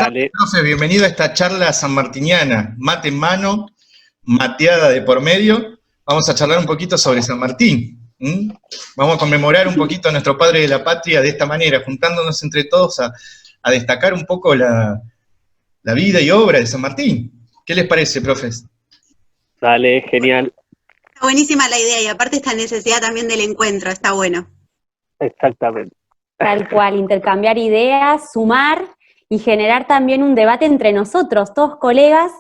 tardes, Dale. profe. Bienvenido a esta charla sanmartiniana. Mate en mano, mateada de por medio. Vamos a charlar un poquito sobre San Martín. Vamos a conmemorar un poquito a nuestro padre de la patria de esta manera, juntándonos entre todos a destacar un poco la vida y obra de San Martín. ¿Qué les parece, profes? Dale, genial. Está buenísima la idea y aparte esta necesidad también del encuentro, está bueno. Exactamente. Tal cual, intercambiar ideas, sumar y generar también un debate entre nosotros, todos colegas,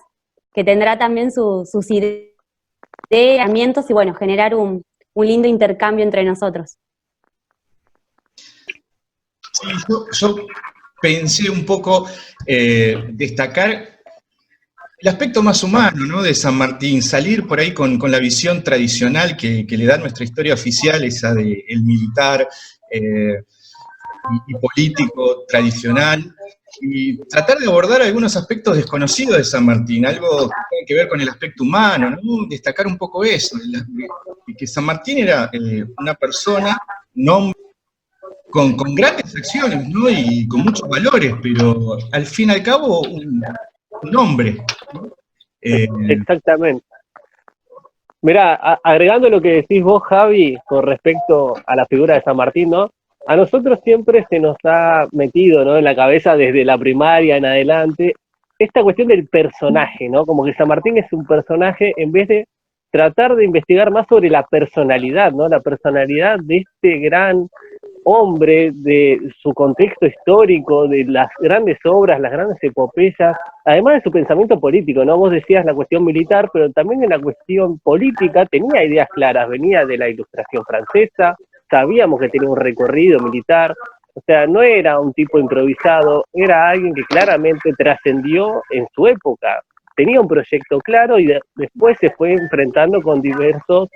que tendrá también sus ideas y bueno, generar un lindo intercambio entre nosotros. Sí, yo pensé un poco destacar el aspecto más humano, ¿no?, de San Martín, salir por ahí con la visión tradicional que le da nuestra historia oficial, esa del militar y político tradicional, y tratar de abordar algunos aspectos desconocidos de San Martín, algo que tiene que ver con el aspecto humano, ¿no? Destacar un poco eso, que San Martín era una persona, un hombre, con grandes acciones, ¿no?, y con muchos valores, pero al fin y al cabo un hombre, ¿no? Exactamente. Mirá, agregando lo que decís vos, Javi, con respecto a la figura de San Martín, ¿no? A nosotros siempre se nos ha metido, ¿no?, en la cabeza desde la primaria en adelante esta cuestión del personaje, ¿no? Como que San Martín es un personaje en vez de tratar de investigar más sobre la personalidad, ¿no? La personalidad de este gran hombre, de su contexto histórico, de las grandes obras, las grandes epopeyas, además de su pensamiento político, ¿no? Vos decías la cuestión militar, pero también en la cuestión política tenía ideas claras, venía de la Ilustración francesa, sabíamos que tenía un recorrido militar, o sea, no era un tipo improvisado, era alguien que claramente trascendió en su época, tenía un proyecto claro y después se fue enfrentando con diversos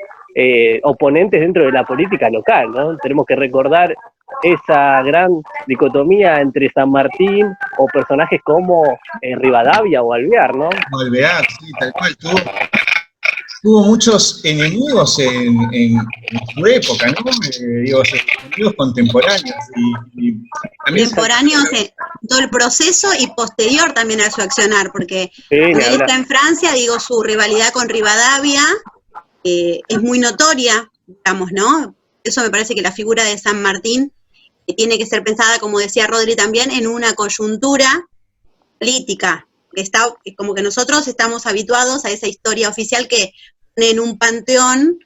oponentes dentro de la política local, ¿no? Tenemos que recordar esa gran dicotomía entre San Martín o personajes como Rivadavia o Alvear, ¿no? Alvear, sí, tal cual, tuvo muchos enemigos en su época, ¿no? Digo, enemigos contemporáneos. Y también contemporáneos en todo el proceso y posterior también a su accionar, porque sí, cuando él está en Francia, digo, su rivalidad con Rivadavia es muy notoria, digamos, ¿no? Eso me parece que la figura de San Martín tiene que ser pensada, como decía Rodri también, en una coyuntura política, que está, como que nosotros estamos habituados a esa historia oficial que pone en un panteón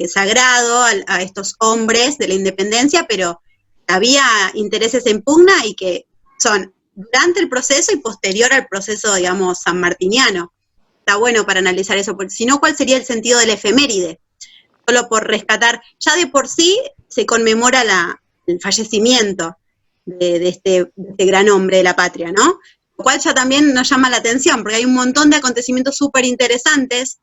sagrado a estos hombres de la independencia, pero había intereses en pugna y que son durante el proceso y posterior al proceso, digamos, sanmartiniano. Está bueno para analizar eso, porque si no, ¿cuál sería el sentido de la efeméride? Solo por rescatar, ya de por sí se conmemora el fallecimiento de este gran hombre de la patria, ¿no? Lo cual ya también nos llama la atención, porque hay un montón de acontecimientos súper interesantes,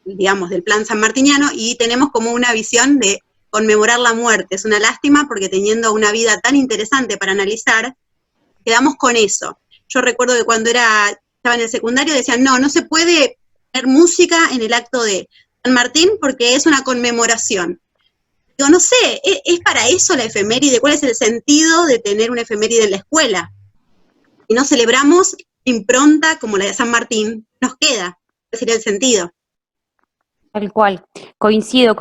digamos, del plan sanmartiniano, y tenemos como una visión de conmemorar la muerte. Es una lástima porque teniendo una vida tan interesante para analizar, quedamos con eso. Yo recuerdo que cuando estaba en el secundario decían, no se puede poner música en el acto de San Martín porque es una conmemoración. Digo, no sé, ¿es para eso la efeméride? ¿Cuál es el sentido de tener una efeméride en la escuela? Y no celebramos impronta como la de San Martín, nos queda. ¿Cuál sería el sentido? Tal cual, coincido.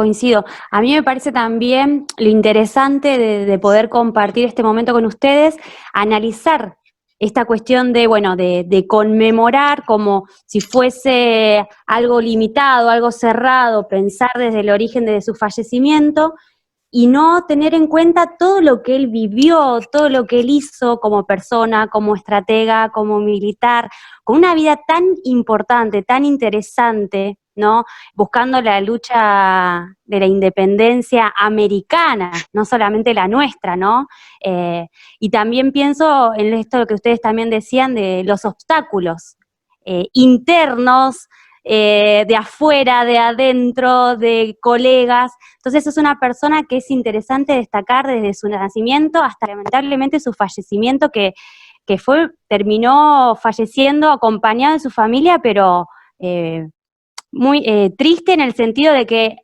A mí me parece también lo interesante de poder compartir este momento con ustedes, analizar esta cuestión de conmemorar como si fuese algo limitado, algo cerrado, pensar desde el origen de su fallecimiento y no tener en cuenta todo lo que él vivió, todo lo que él hizo como persona, como estratega, como militar, con una vida tan importante, tan interesante, ¿no? Buscando la lucha de la independencia americana, no solamente la nuestra, ¿no? Y también pienso en esto que ustedes también decían de los obstáculos internos, de afuera, de adentro, de colegas. Entonces es una persona que es interesante destacar desde su nacimiento hasta lamentablemente su fallecimiento, que terminó falleciendo acompañado de su familia, pero muy triste en el sentido de que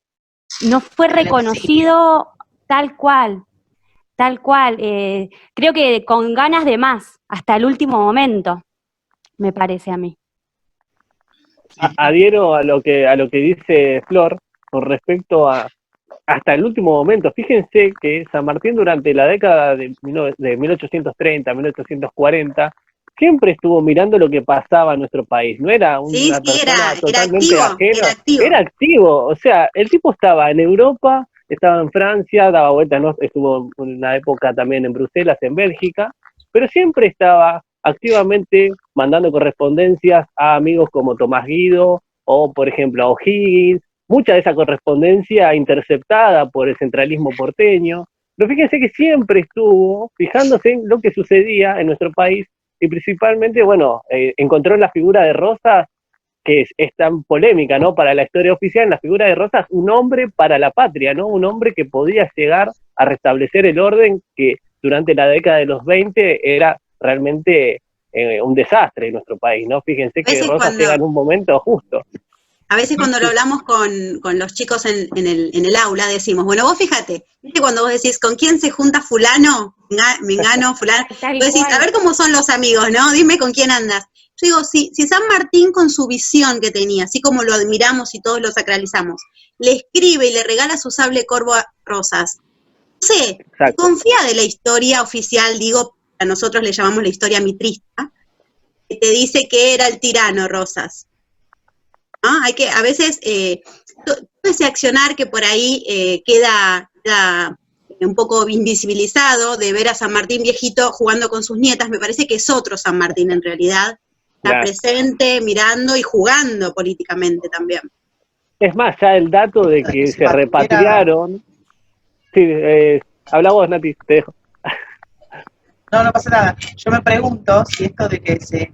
no fue reconocido tal cual. Tal cual, creo que con ganas de más, hasta el último momento, me parece a mí. Adhiero a lo que dice Flor con respecto a hasta el último momento. Fíjense que San Martín durante la década de 1830, 1840, siempre estuvo mirando lo que pasaba en nuestro país. No era una persona totalmente ajena. Era activo. O sea, el tipo estaba en Europa, estaba en Francia, daba vueltas, ¿no? Estuvo en una época también en Bruselas, en Bélgica, pero siempre estaba activamente mandando correspondencias a amigos como Tomás Guido o, por ejemplo, a O'Higgins. Mucha de esa correspondencia interceptada por el centralismo porteño. Pero fíjense que siempre estuvo fijándose en lo que sucedía en nuestro país y principalmente, bueno, encontró en la figura de Rosas, que es tan polémica, ¿no? Para la historia oficial, en la figura de Rosas, un hombre para la patria, ¿no? Un hombre que podía llegar a restablecer el orden que durante la década de los 20 era realmente un desastre en nuestro país, ¿no? Fíjense que Rosas llega en un momento justo. A veces cuando lo hablamos con los chicos en el aula, decimos, bueno, vos fíjate, ¿viste cuando vos decís, ¿con quién se junta fulano? Mengano, fulano. Vos decís, a ver cómo son los amigos, ¿no? Dime con quién andas. Yo digo, si San Martín con su visión que tenía, así como lo admiramos y todos lo sacralizamos, le escribe y le regala su sable corvo a Rosas, no sé, confía de la historia oficial, digo, a nosotros le llamamos la historia mitrista, que te dice que era el tirano Rosas. ¿No? Hay que, a veces, todo ese accionar que por ahí queda un poco invisibilizado, de ver a San Martín viejito jugando con sus nietas, me parece que es otro San Martín en realidad, está presente, mirando y jugando políticamente también. Es más, ya el dato de que se repatriaron... Sí, habla vos, Nati, te dejo. No pasa nada. Yo me pregunto si esto de que se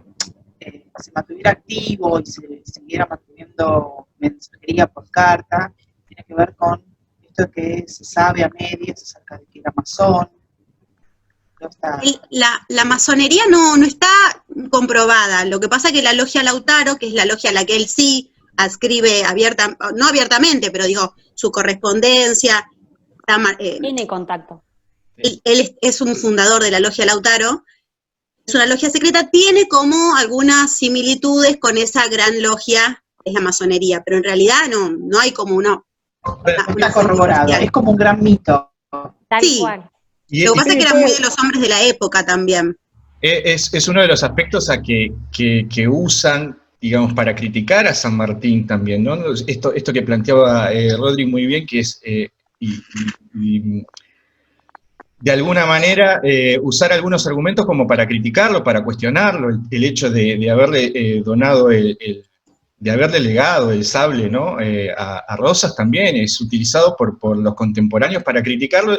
mantuviera activo y se siguiera manteniendo mensajería por carta, tiene que ver con esto que se sabe a medias acerca de que era masón. La masonería no está comprobada. Lo que pasa es que la logia Lautaro, que es la logia a la que él sí adscribe no abiertamente, pero digo, su correspondencia. Tiene contacto. Él es un fundador de la logia Lautaro. Es una logia secreta, tiene como algunas similitudes con esa gran logia, es la masonería, pero en realidad no hay como una corroborado, es como un gran mito. Tal cual. Lo que pasa es que era muy de los hombres de la época también. Es uno de los aspectos que usan, digamos, para criticar a San Martín también, ¿no? Esto que planteaba Rodri muy bien, que es de alguna manera usar algunos argumentos como para criticarlo, para cuestionarlo, el hecho de haberle donado, de haberle legado el sable, ¿no? A Rosas también es utilizado por los contemporáneos para criticarlo,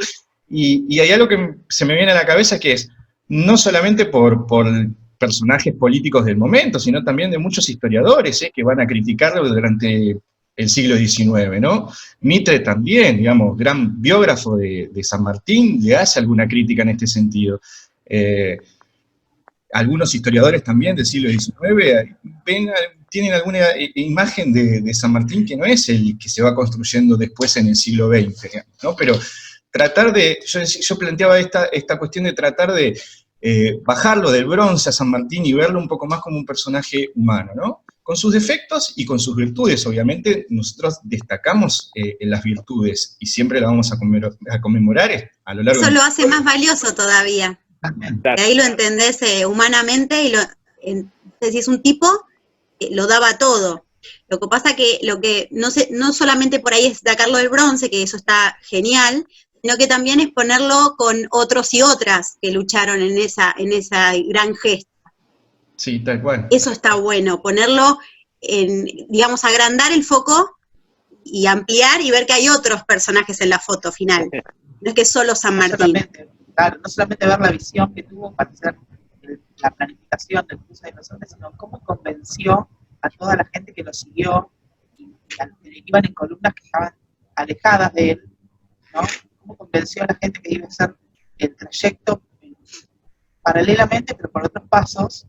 y hay algo que se me viene a la cabeza que es, no solamente por personajes políticos del momento, sino también de muchos historiadores que van a criticarlo durante el siglo XIX, ¿no? Mitre también, digamos, gran biógrafo de San Martín, le hace alguna crítica en este sentido. Algunos historiadores también del siglo XIX tienen alguna imagen de San Martín que no es el que se va construyendo después en el siglo XX, ¿no? Pero tratar de, yo planteaba esta cuestión de tratar de bajarlo del bronce a San Martín y verlo un poco más como un personaje humano, ¿no? Con sus defectos y con sus virtudes. Obviamente nosotros destacamos en las virtudes y siempre las vamos a conmemorar a lo largo de... Eso lo hace más valioso todavía. De ahí lo entendés humanamente y si es un tipo, lo daba todo. Lo que pasa que no solamente por ahí es sacarlo del bronce, que eso está genial, sino que también es ponerlo con otros y otras que lucharon en esa gran gesta. Sí, tal cual. Eso está bueno, ponerlo digamos, agrandar el foco y ampliar y ver que hay otros personajes en la foto final. No es que solo San Martín. No solamente ver la visión que tuvo para hacer la planificación del cruce de los Andes, sino cómo convenció a toda la gente que lo siguió y a los que iban en columnas que estaban alejadas de él, ¿no? Cómo convenció a la gente que iba a hacer el trayecto paralelamente, pero por otros pasos,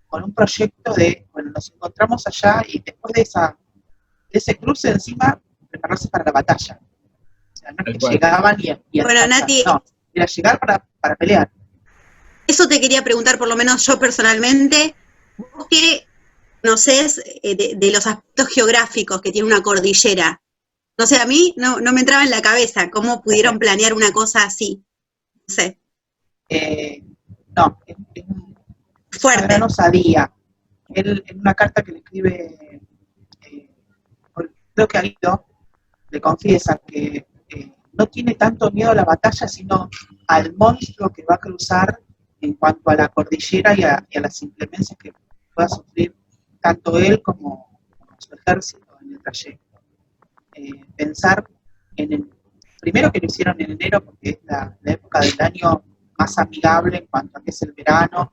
con un proyecto bueno, nos encontramos allá y después de ese cruce encima, prepararse para la batalla. O sea, no es Tal que cual. llegaban y Bueno, atacaban, Nati, no, era llegar para pelear. eso te quería preguntar, por lo menos yo personalmente, vos qué conocés de los aspectos geográficos que tiene una cordillera. No sé, a mí no me entraba en la cabeza cómo pudieron planear una cosa así. No sé, No, es una fuerte. gran osadía. Él, en una carta que le escribe, creo que a Guido, le confiesa que no tiene tanto miedo a la batalla, sino al monstruo que va a cruzar en cuanto a la cordillera y a las inclemencias que pueda sufrir tanto él como su ejército en el trayecto. Pensar en el primero que lo hicieron en enero, porque es la época del año más amigable en cuanto a que es el verano.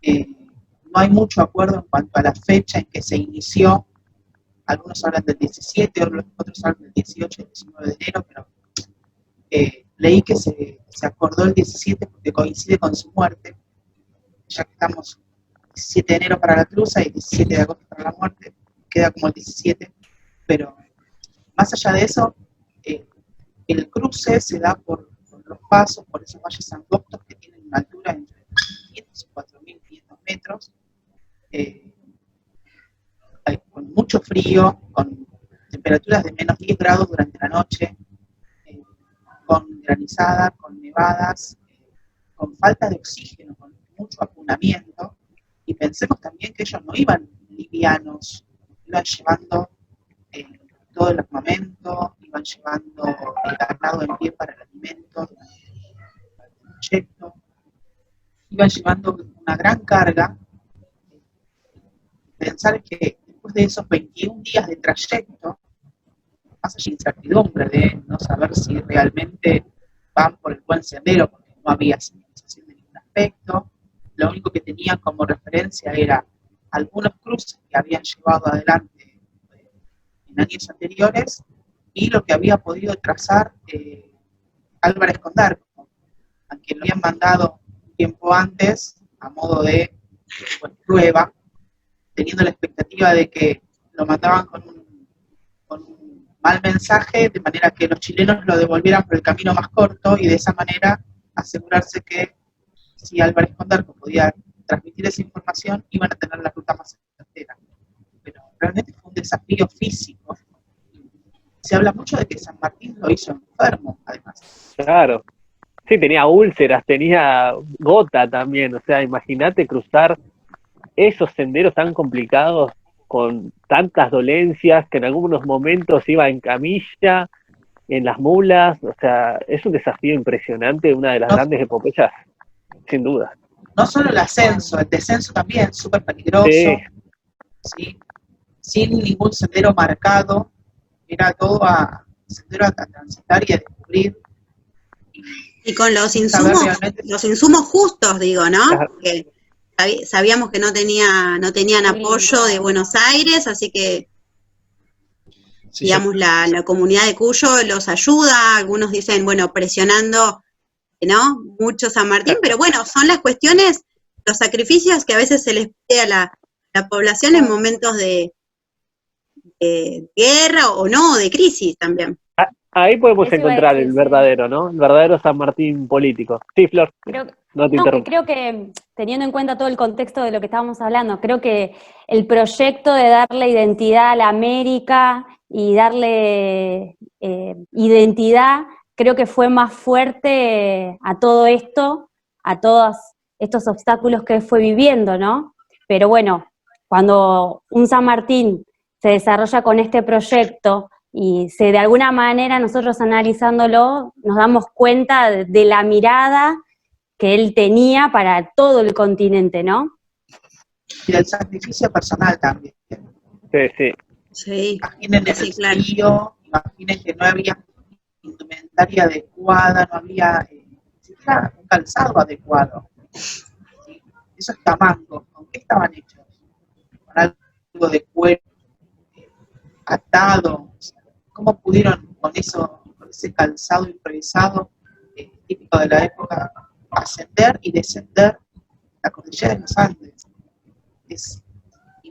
No hay mucho acuerdo en cuanto a la fecha en que se inició. Algunos hablan del 17, otros hablan del 18, el 19 de enero, pero leí que se acordó el 17 porque coincide con su muerte, ya que estamos 17 de enero para la cruza y 17 de agosto para la muerte, queda como el 17, pero más allá de eso, el cruce se da por los pasos, por esos valles angostos que tienen una altura entre 500 y 4.500 metros, con mucho frío, con temperaturas de menos 10 grados durante la noche, con granizada, con nevadas, con falta de oxígeno, con mucho apunamiento, y pensemos también que ellos no iban livianos, iban llevando todo el armamento, iban llevando el ganado en pie para el alimento, el proyecto, iban llevando una gran carga. Pensar que después de esos 21 días de trayecto, más allá de incertidumbre de no saber si realmente van por el buen sendero, porque no había señalización de ningún aspecto, lo único que tenían como referencia era algunos cruces que habían llevado adelante en años anteriores y lo que había podido trazar Álvarez Condarco, a quien lo habían mandado un tiempo antes a modo de prueba, teniendo la expectativa de que lo mandaban con un mal mensaje, de manera que los chilenos lo devolvieran por el camino más corto y de esa manera asegurarse que si Álvarez Condarco podía transmitir esa información, iban a tener la ruta más certera. Pero realmente fue un desafío físico. Se habla mucho de que San Martín lo hizo enfermo, además. Claro. Sí, tenía úlceras, tenía gota también. O sea, imagínate cruzar esos senderos tan complicados con tantas dolencias, que en algunos momentos iba en camilla, en las mulas. O sea, es un desafío impresionante, una de las grandes epopeyas, sin duda. No solo el ascenso, el descenso también, súper peligroso, Sí. ¿sí? Sin ningún sendero marcado, era todo sendero a transitar y a descubrir. Y con los sin saber insumos, realmente. los insumos justos, digo, ¿no? Claro. Porque sabíamos que no tenían apoyo de Buenos Aires, así que, Sí, digamos, la comunidad de Cuyo los ayuda, algunos dicen, bueno, presionando, ¿no? Mucho San Martín, pero bueno, son las cuestiones, los sacrificios que a veces se les pide a la población en momentos de guerra o no, de crisis también. Ahí podemos Eso iba a encontrar decir, el sí. verdadero, ¿no? El verdadero San Martín político. Sí, Flor, no te interrumpo. Creo que teniendo en cuenta todo el contexto de lo que estábamos hablando, creo que el proyecto de darle identidad a la América y darle identidad, creo que fue más fuerte a todo esto, a todos estos obstáculos que fue viviendo, ¿no? Pero bueno, cuando un San Martín se desarrolla con este proyecto y de alguna manera nosotros analizándolo nos damos cuenta de la mirada que él tenía para todo el continente, ¿no? Y del sacrificio personal también. Sí. Sí, Imaginen el sí, claro. frío, imaginen que no había indumentaria adecuada, no había ni siquiera un calzado adecuado. ¿Sí? Esos tamangos, ¿con qué estaban hechos? Con algo de cuero atado. ¿Cómo pudieron con ese calzado improvisado típico de la época ascender y descender la cordillera de los Andes?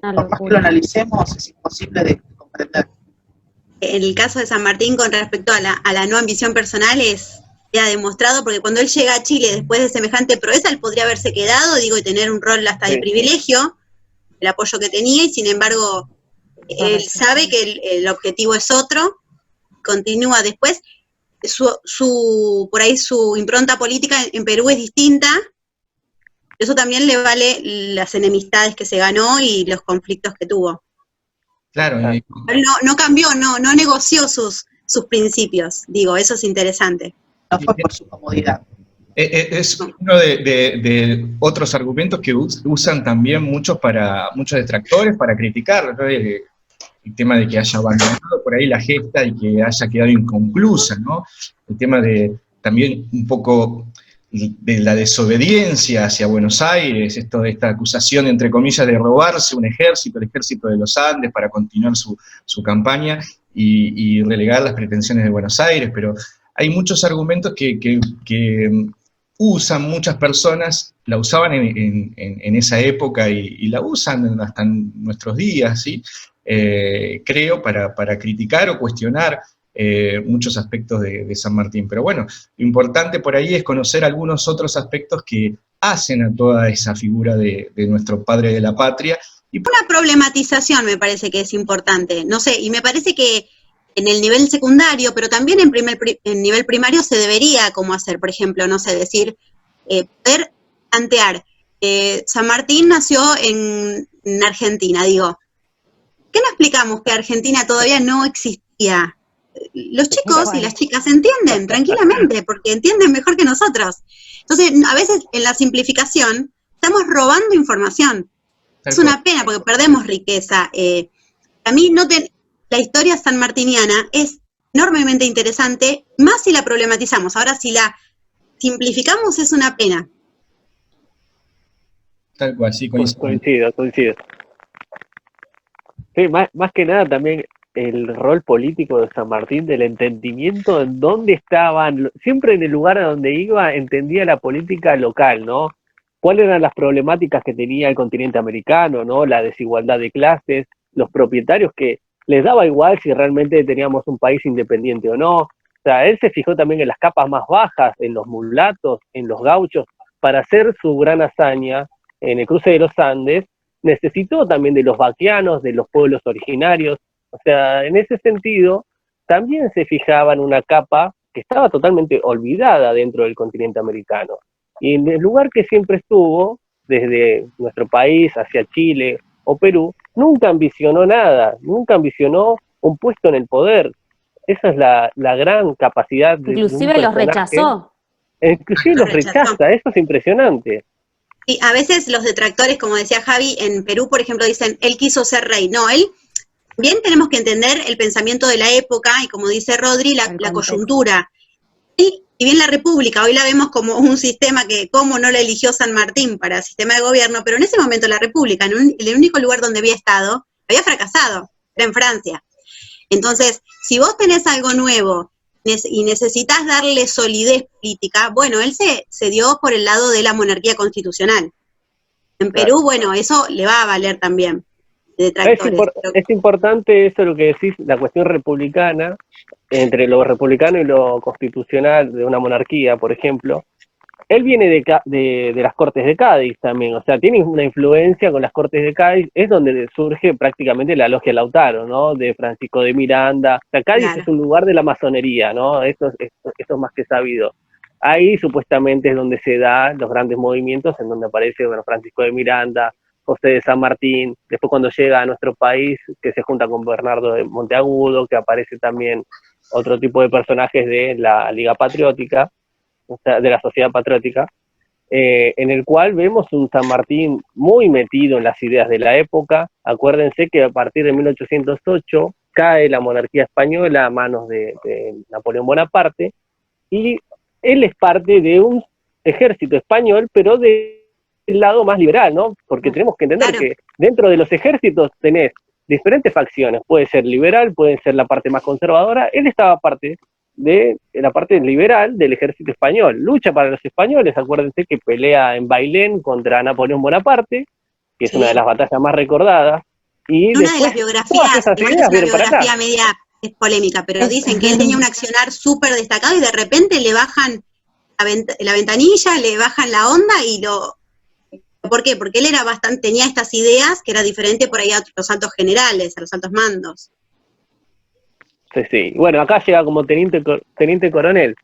Una Por más que locura. lo analicemos, es imposible de comprender. en el caso de San Martín con respecto a la no ambición personal queda demostrado, porque cuando él llega a Chile después de semejante proeza, él podría haberse quedado, digo, y tener un rol hasta de privilegio, el apoyo que tenía, y sin embargo, él sabe que el objetivo es otro, continúa después, por ahí su impronta política en Perú es distinta, eso también le vale las enemistades que se ganó y los conflictos que tuvo. Claro. No cambió, no negoció sus principios, digo, eso es interesante. No fue por su comodidad. Es uno de otros argumentos que usan también muchos detractores para criticar, ¿no? El tema de que haya abandonado por ahí la gesta y que haya quedado inconclusa, ¿no? El tema de también un poco de la desobediencia hacia Buenos Aires, esta acusación, entre comillas, de robarse un ejército, el ejército de los Andes, para continuar su campaña y relegar las pretensiones de Buenos Aires, pero hay muchos argumentos que usan muchas personas, la usaban en esa época y la usan hasta en nuestros días, ¿sí? Creo, para criticar o cuestionar muchos aspectos de San Martín. Pero bueno, lo importante por ahí es conocer algunos otros aspectos que hacen a toda esa figura de nuestro padre de la patria. Una problematización me parece que es importante, no sé, y me parece que en el nivel secundario, pero también en nivel primario se debería como hacer, por ejemplo, no sé, decir, poder plantear, San Martín nació en Argentina, digo, ¿qué no explicamos que Argentina todavía no existía? Los chicos y las chicas entienden tranquilamente, porque entienden mejor que nosotros. Entonces, a veces en la simplificación estamos robando información. Es una pena porque perdemos riqueza. A mí la historia sanmartiniana es enormemente interesante, más si la problematizamos. Ahora, si la simplificamos, es una pena. Tal cual, sí, coincido. Sí, más que nada también el rol político de San Martín, del entendimiento en dónde estaban, siempre en el lugar a donde iba, entendía la política local, ¿no? Cuáles eran las problemáticas que tenía el continente americano, ¿no? La desigualdad de clases, los propietarios que les daba igual si realmente teníamos un país independiente o no. O sea, él se fijó también en las capas más bajas, en los mulatos, en los gauchos, para hacer su gran hazaña en el cruce de los Andes. Necesitó también de los vaquianos, de los pueblos originarios. O sea, en ese sentido, también se fijaba en una capa que estaba totalmente olvidada dentro del continente americano. Y en el lugar que siempre estuvo, desde nuestro país hacia Chile o Perú, nunca ambicionó nada, nunca ambicionó un puesto en el poder. Esa es la gran capacidad de inclusive los rechazó. Inclusive los rechaza, eso es impresionante. Y a veces los detractores, como decía Javi, en Perú, por ejemplo, dicen, él quiso ser rey. No, él, bien tenemos que entender el pensamiento de la época y, como dice Rodri, la coyuntura. Y bien la República, hoy la vemos como un sistema que, cómo no la eligió San Martín para sistema de gobierno, pero en ese momento la República, en el único lugar donde había estado, había fracasado, era en Francia. Entonces, si vos tenés algo nuevo y necesitas darle solidez política, bueno, él se dio por el lado de la monarquía constitucional. En Perú, bueno, eso le va a valer también. Es importante eso lo que decís, la cuestión republicana, entre lo republicano y lo constitucional de una monarquía, por ejemplo. Él viene de las Cortes de Cádiz también, o sea, tiene una influencia con las Cortes de Cádiz, es donde surge prácticamente la logia Lautaro, ¿no? De Francisco de Miranda. O sea, Cádiz es un lugar de la masonería, ¿no? Esto es más que sabido. Ahí supuestamente es donde se dan los grandes movimientos, en donde aparece, bueno, Francisco de Miranda, José de San Martín, después cuando llega a nuestro país, que se junta con Bernardo de Monteagudo, que aparece también otro tipo de personajes de la Liga Patriótica, o sea, de la Sociedad Patriótica, en el cual vemos un San Martín muy metido en las ideas de la época. Acuérdense que a partir de 1808 cae la monarquía española a manos de Napoleón Bonaparte, y él es parte de un ejército español, pero del lado más liberal, ¿no? Porque tenemos que entender que dentro de los ejércitos tenés diferentes facciones, puede ser liberal, puede ser la parte más conservadora. Él estaba parte de la parte liberal del ejército español, lucha para los españoles. Acuérdense que pelea en Bailén contra Napoleón Bonaparte, que es una de las batallas más recordadas, y una de las biografías, una biografía es polémica, pero dicen que él tenía un accionar súper destacado y de repente le bajan la ventanilla, le bajan la onda y lo... ¿Por qué? Porque él era tenía estas ideas que era diferente por ahí a los altos generales, a los altos mandos. Sí, sí. Bueno, acá llega como teniente coronel.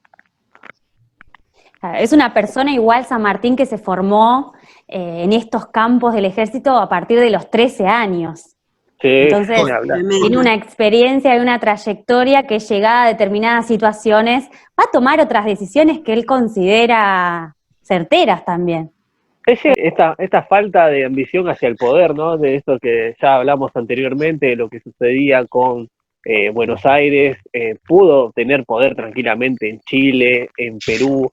Es una persona igual, San Martín, que se formó en estos campos del ejército a partir de los 13 años. Sí, Entonces, sí, tiene una experiencia y una trayectoria que llegada a determinadas situaciones va a tomar otras decisiones que él considera certeras también. Esta falta de ambición hacia el poder, ¿no? De esto que ya hablamos anteriormente, de lo que sucedía con Buenos Aires, pudo tener poder tranquilamente en Chile, en Perú,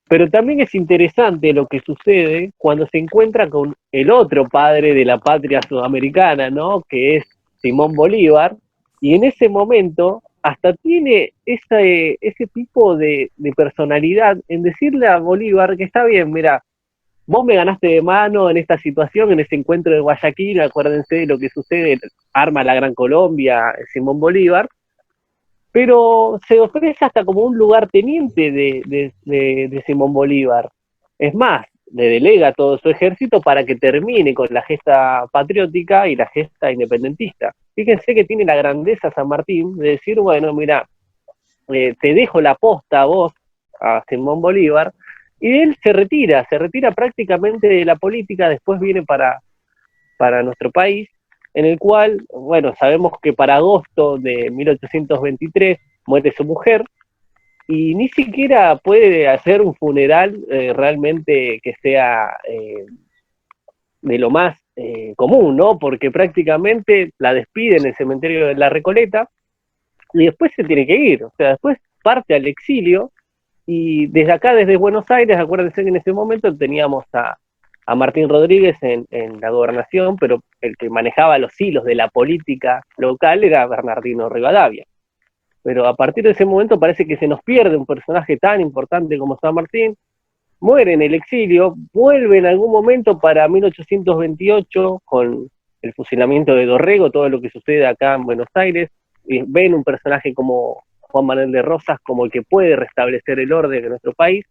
pero también es interesante lo que sucede cuando se encuentra con el otro padre de la patria sudamericana, ¿no? Que es Simón Bolívar, y en ese momento hasta tiene ese tipo de personalidad en decirle a Bolívar que está bien, mira, vos me ganaste de mano en esta situación, en ese encuentro de Guayaquil, acuérdense de lo que sucede, arma la Gran Colombia, Simón Bolívar, pero se ofrece hasta como un lugarteniente de Simón Bolívar. Es más, le delega todo su ejército para que termine con la gesta patriótica y la gesta independentista. Fíjense que tiene la grandeza San Martín de decir, bueno, mira, te dejo la posta a vos, a Simón Bolívar, y él se retira prácticamente de la política, después viene para nuestro país, en el cual, bueno, sabemos que para agosto de 1823 muere su mujer, y ni siquiera puede hacer un funeral realmente que sea de lo más común, ¿no? Porque prácticamente la despide en el cementerio de La Recoleta, y después se tiene que ir, o sea, después parte al exilio, y desde acá, desde Buenos Aires, acuérdense que en ese momento teníamos a Martín Rodríguez en la gobernación, pero el que manejaba los hilos de la política local era Bernardino Rivadavia. Pero a partir de ese momento parece que se nos pierde un personaje tan importante como San Martín, muere en el exilio, vuelve en algún momento para 1828 con el fusilamiento de Dorrego, todo lo que sucede acá en Buenos Aires, y ven un personaje como Juan Manuel de Rosas como el que puede restablecer el orden de nuestro país,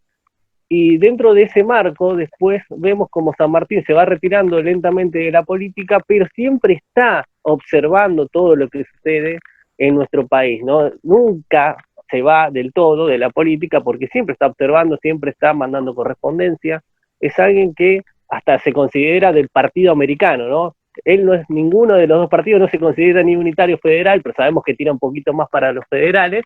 y dentro de ese marco después vemos como San Martín se va retirando lentamente de la política, pero siempre está observando todo lo que sucede en nuestro país, ¿no? Nunca se va del todo de la política porque siempre está observando, siempre está mandando correspondencia, es alguien que hasta se considera del partido americano, ¿no? Él no es ninguno de los dos partidos, no se considera ni unitario federal, pero sabemos que tira un poquito más para los federales,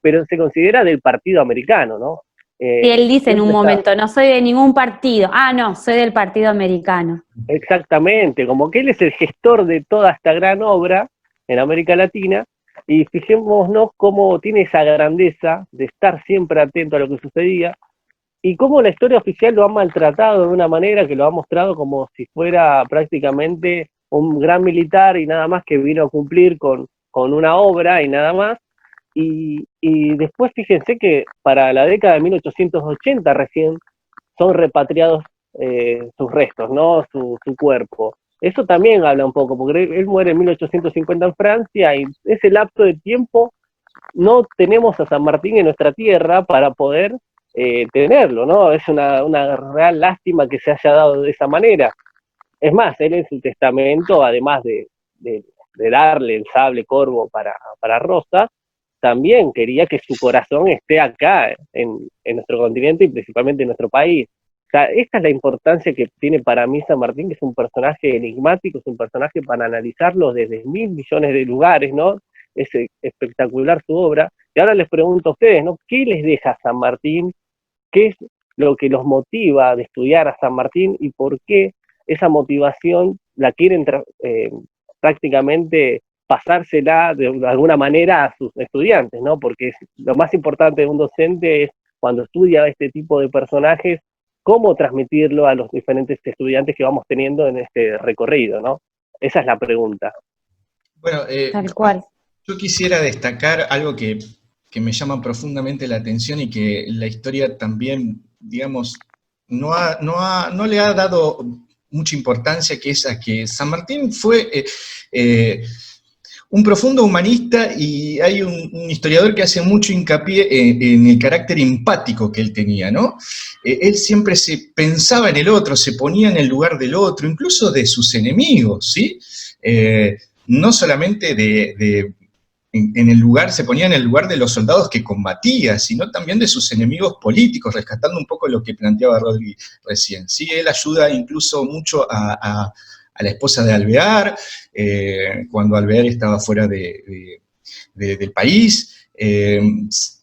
pero se considera del partido americano, ¿no? Y él dice en un momento, no soy de ningún partido, no, soy del partido americano. Exactamente, como que él es el gestor de toda esta gran obra en América Latina, y fijémonos cómo tiene esa grandeza de estar siempre atento a lo que sucedía, y cómo la historia oficial lo ha maltratado de una manera que lo ha mostrado como si fuera prácticamente un gran militar y nada más que vino a cumplir con una obra y nada más. Y después fíjense que para la década de 1880 recién son repatriados sus restos, ¿no? Su cuerpo. Eso también habla un poco, porque él muere en 1850 en Francia y ese lapso de tiempo no tenemos a San Martín en nuestra tierra para poder tenerlo, ¿no? Es una real lástima que se haya dado de esa manera. Es más, él en su testamento, además de darle el sable corvo para Rosa, también quería que su corazón esté acá, en nuestro continente y principalmente en nuestro país. O sea, esta es la importancia que tiene para mí San Martín, que es un personaje enigmático, es un personaje para analizarlo desde 1.000 millones de lugares, ¿no? Es espectacular su obra. Y ahora les pregunto a ustedes, ¿no? ¿Qué les deja San Martín? ¿Qué es lo que los motiva de estudiar a San Martín y por qué esa motivación la quieren prácticamente pasársela de alguna manera a sus estudiantes, ¿no? Porque lo más importante de un docente es, cuando estudia este tipo de personajes, cómo transmitirlo a los diferentes estudiantes que vamos teniendo en este recorrido, ¿no? Esa es la pregunta. Bueno, Tal cual. Yo quisiera destacar algo que me llama profundamente la atención y que la historia también, digamos, no le ha dado mucha importancia, que es a que San Martín fue un profundo humanista, y hay un historiador que hace mucho hincapié en el carácter empático que él tenía, ¿no? Él siempre se pensaba en el otro, se ponía en el lugar del otro, incluso de sus enemigos, ¿sí? No solamente en el lugar, se ponía en el lugar de los soldados que combatía, sino también de sus enemigos políticos, rescatando un poco lo que planteaba Rodri recién, ¿sí? Él ayuda incluso mucho a la esposa de Alvear, cuando Alvear estaba fuera del país,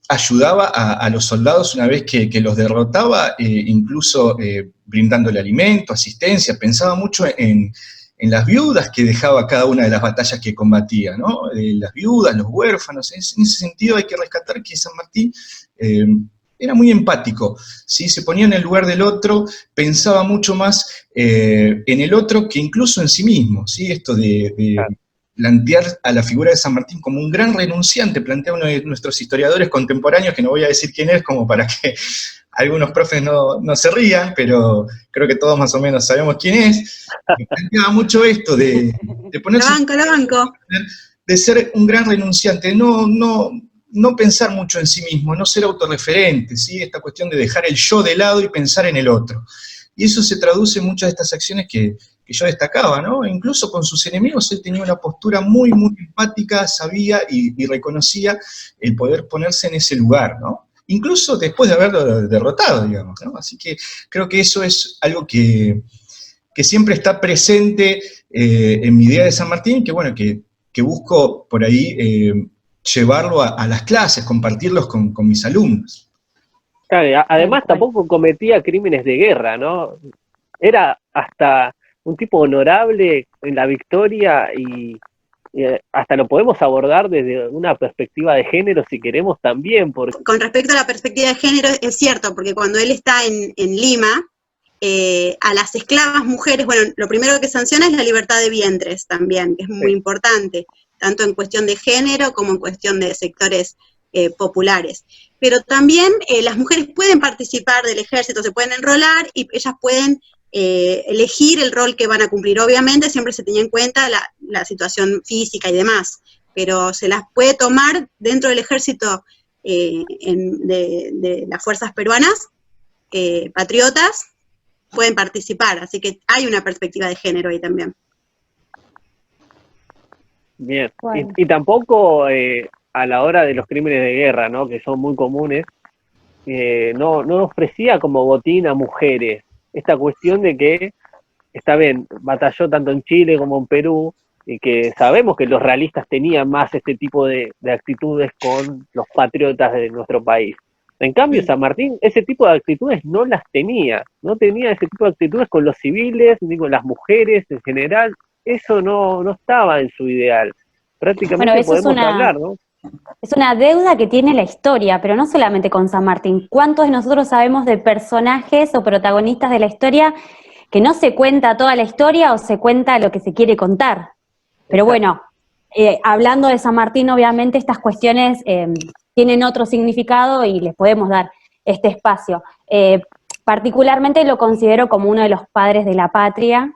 ayudaba a los soldados una vez que los derrotaba, incluso brindándole alimento, asistencia, pensaba mucho en las viudas que dejaba cada una de las batallas que combatía, ¿no? Las viudas, los huérfanos. En ese sentido hay que rescatar que San Martín era muy empático, ¿sí? Se ponía en el lugar del otro, pensaba mucho más en el otro que incluso en sí mismo, ¿sí? Esto de plantear a la figura de San Martín como un gran renunciante, plantea uno de nuestros historiadores contemporáneos, que no voy a decir quién es, como para que algunos profes no se rían, pero creo que todos más o menos sabemos quién es. Planteaba mucho esto de ponerse... La banco. De ser un gran renunciante, no pensar mucho en sí mismo, no ser autorreferente, ¿sí? Esta cuestión de dejar el yo de lado y pensar en el otro. Y eso se traduce en muchas de estas acciones que yo destacaba, ¿no? Incluso con sus enemigos él tenía una postura muy, muy empática, sabía y reconocía el poder ponerse en ese lugar, ¿no? Incluso después de haberlo derrotado, digamos, ¿no? Así que creo que eso es algo que siempre está presente en mi idea de San Martín, que bueno, que busco por ahí llevarlo a las clases, compartirlos con mis alumnos. Claro, además tampoco cometía crímenes de guerra, ¿no? Era hasta un tipo honorable en la victoria y hasta lo podemos abordar desde una perspectiva de género si queremos también. Porque... Con respecto a la perspectiva de género es cierto, porque cuando él está en Lima, a las esclavas mujeres, bueno, lo primero que sanciona es la libertad de vientres también, que es muy importante, tanto en cuestión de género como en cuestión de sectores populares. Pero también las mujeres pueden participar del ejército, se pueden enrolar y ellas pueden elegir el rol que van a cumplir. Obviamente siempre se tenía en cuenta la situación física y demás, pero se las puede tomar dentro del ejército de las fuerzas peruanas, patriotas, pueden participar, así que hay una perspectiva de género ahí también. Bien, bueno. Y tampoco a la hora de los crímenes de guerra, ¿no? Que son muy comunes, no ofrecía como botín a mujeres. Esta cuestión de que, está bien, batalló tanto en Chile como en Perú, y que sabemos que los realistas tenían más este tipo de actitudes con los patriotas de nuestro país. En cambio, San Martín ese tipo de actitudes no las tenía, no tenía ese tipo de actitudes con los civiles, ni con las mujeres en general, eso no estaba en su ideal. Prácticamente bueno, podemos hablar, ¿no? Es una deuda que tiene la historia, pero no solamente con San Martín. ¿Cuántos de nosotros sabemos de personajes o protagonistas de la historia que no se cuenta toda la historia o se cuenta lo que se quiere contar? Pero bueno, hablando de San Martín, obviamente estas cuestiones tienen otro significado y les podemos dar este espacio. Particularmente lo considero como uno de los padres de la patria.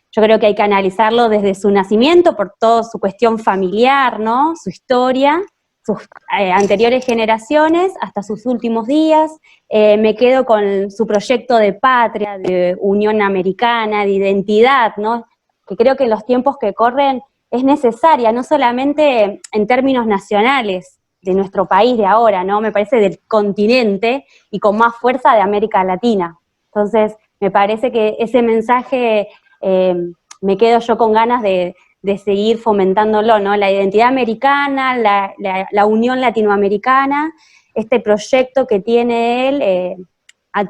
Yo creo que hay que analizarlo desde su nacimiento, por toda su cuestión familiar, ¿no? Su historia, sus anteriores generaciones, hasta sus últimos días. Me quedo con su proyecto de patria, de unión americana, de identidad, ¿no? Que creo que en los tiempos que corren es necesaria, no solamente en términos nacionales de nuestro país de ahora, ¿no? Me parece del continente y con más fuerza de América Latina. Entonces, me parece que ese mensaje me quedo yo con ganas de seguir fomentándolo, ¿no? La identidad americana, la unión latinoamericana, este proyecto que tiene él,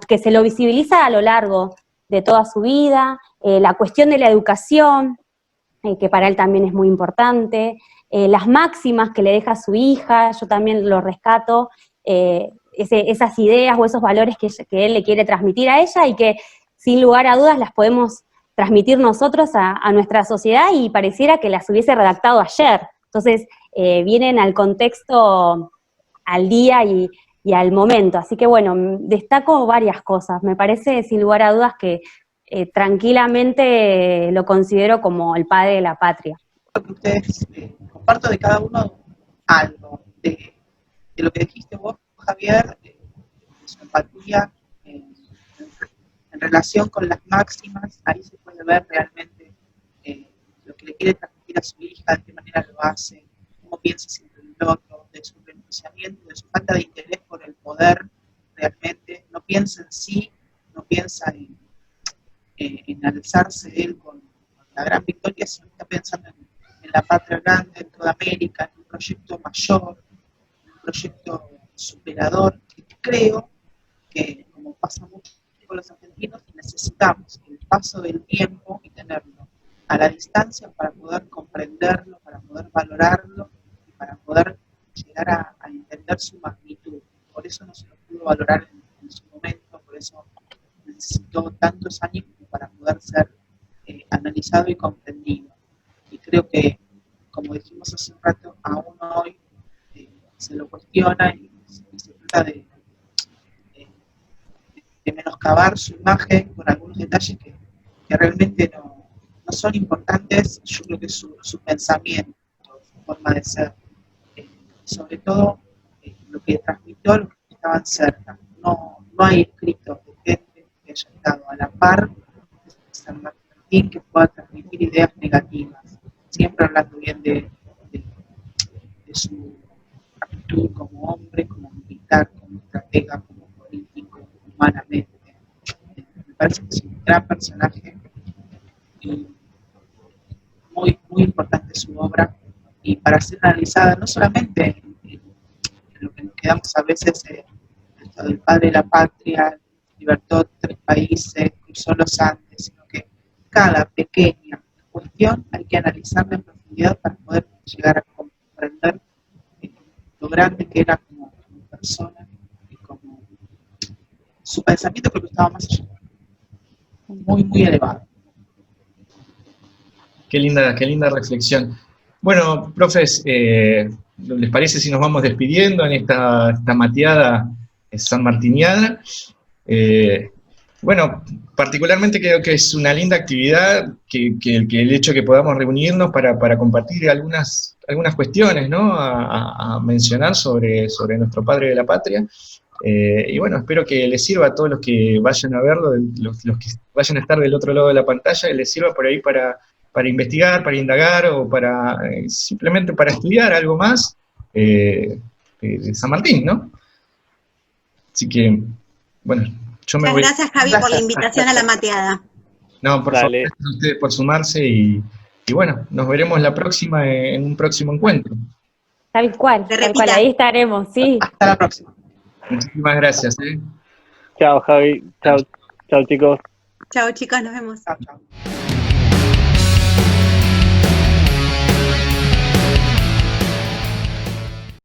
que se lo visibiliza a lo largo de toda su vida, la cuestión de la educación, que para él también es muy importante, las máximas que le deja a su hija, yo también lo rescato, esas ideas o esos valores que él le quiere transmitir a ella y que sin lugar a dudas las podemos transmitir nosotros a nuestra sociedad y pareciera que las hubiese redactado ayer. Entonces, vienen al contexto, al día y al momento. Así que bueno, destaco varias cosas. Me parece sin lugar a dudas que tranquilamente lo considero como el padre de la patria. que ustedes, comparto de cada uno algo, de lo que dijiste vos, Javier, de su empatía en relación con las máximas. Ahí se puede ver realmente lo que le quiere transmitir a su hija, de qué manera lo hace, cómo piensa siempre en el otro, de su renunciamiento, de su falta de interés por el poder, realmente no piensa en sí, no piensa en alzarse él con la gran victoria, sino está pensando en la patria grande, en toda América, en un proyecto mayor, en un proyecto superador, que creo que, como pasa mucho con los argentinos, necesitamos el paso del tiempo y tenerlo a la distancia para poder comprenderlo, para poder valorarlo y para poder llegar a entender su magnitud. Por eso no se lo pudo valorar en su momento, por eso necesitó tantos años para poder ser analizado y comprendido. Y creo que, como dijimos hace un rato, aún hoy se lo cuestiona y se trata de menoscabar su imagen con algunos detalles que realmente no son importantes. Yo creo que su pensamiento, su forma de ser, sobre todo lo que transmitió a los que estaban cerca. No hay escritos de gente que haya estado a la par de San Martín que pueda transmitir ideas negativas, siempre hablando bien de su actitud como hombre, como militar, como estratega, como político, humanamente. Me parece que es un gran personaje y muy, muy importante su obra, y para ser analizada no solamente en lo que nos quedamos a veces esto del padre de la patria, libertó 3 países, cruzó los Andes, sino que cada pequeña cuestión hay que analizarla en profundidad para poder llegar a comprender lo grande que era como persona y como su pensamiento, porque estaba más allá, muy, muy elevado. Qué linda reflexión. Bueno, profes, ¿les parece si nos vamos despidiendo en esta mateada sanmartiniana? Bueno, particularmente creo que es una linda actividad que el hecho de que podamos reunirnos para compartir algunas cuestiones, ¿no? a mencionar sobre nuestro padre de la patria. Y bueno, espero que les sirva a todos los que vayan a verlo, los que vayan a estar del otro lado de la pantalla, les sirva por ahí para investigar, para indagar o para simplemente para estudiar algo más de San Martín, ¿no? Así que, bueno, yo me voy. Muchas gracias, Javi, por la invitación a la mateada. No, por favor, gracias a ustedes por sumarse y bueno, nos veremos la próxima en un próximo encuentro. Tal cual, ahí estaremos, sí. Hasta la próxima. Muchísimas gracias. Chao, Javi. Chao, chicos. Chao, chicos, nos vemos. Chao, chao.